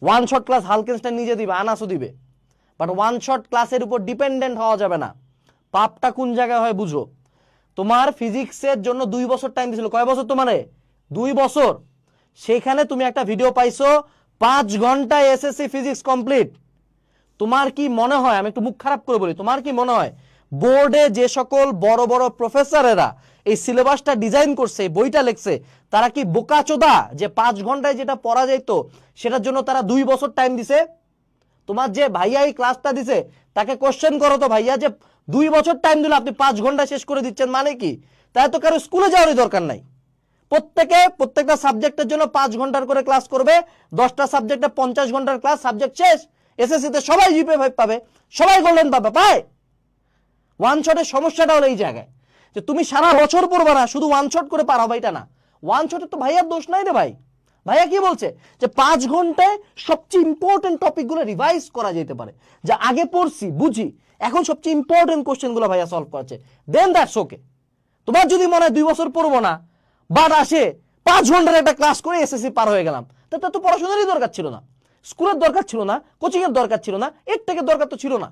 One shot class হালকেনস্টাইন নিজে দিবে, আনাসও দিবে, বাট ওয়ান শট ক্লাসের উপর ডিপেন্ডেন্ট হওয়া যাবে না। পাপটা কোন জায়গায় হয় বুঝো। তোমার ফিজিক্সের জন্য 2 বছর টাইম দিছিল, কয় বছর তোমারে? 2 বছর। সেখানে তুমি একটা ভিডিও পাইছো 5 ঘন্টায় এসএসসি ফিজিক্স কমপ্লিট। তোমার কি মনে হয়, আমি একটু মুখ খারাপ করে বলি, তোমার কি মনে হয় বোর্ডে যে সকল বড় বড় প্রফেসরেরা এই সিলেবাসটা ডিজাইন করছে, বইটা লিখছে, তারা কি বোকাচোদা যে 5 ঘন্টায় যেটা পড়া যেত সেটার জন্য তারা 2 বছর টাইম দিছে? তোমার যে ভাইয়া এই ক্লাসটা দিছে তাকে কোশ্চেন করো তো, ভাইয়া যে 2 বছর টাইম দিলে আপনি 5 ঘন্টা শেষ করে দিচ্ছেন মানে কি? তাই তো কারো স্কুলে যাওয়ারই দরকার নাই। প্রত্যেকটা সাবজেক্টের জন্য 5 ঘন্টার করে ক্লাস করবে, 10টা সাবজেক্টে 50 ঘন্টার ক্লাস, সাবজেক্ট শেষ। এসএসসি তে সবাই জিপিএ 5 পাবে, সবাই গোল্ডেন পায়। ওয়ান শটের সমস্যাটা হলো এই জায়গায় যে তুমি সারা বছর পড়বা না, শুধু ওয়ান শট করে পারাও, এটা না। ওয়ান শটের তো ভাইয়ার দোষ নাই রে ভাই। ভাইয়া কি বলছে যে 5 ঘন্টায় সবচেয়ে ইম্পর্টেন্ট টপিকগুলো রিভাইজ করা যেতে পারে, যা আগে পড়ছি বুঝি, এখন সবচেয়ে ইম্পর্টেন্ট কোশ্চেনগুলো ভাইয়া সলভ করছে, দেন দ্যাটস ওকে। তোমার যদি মনে হয় 2 বছর পড়বো না, বাট আসে 5 ঘন্টার একটা ক্লাস করে এসএসসি পার হয়ে গেলাম, তো পড়াশোনারই দরকার ছিল না, স্কুলের দরকার ছিল না, কোচিং এর দরকার ছিল না, এর থেকে দরকার তো ছিল না।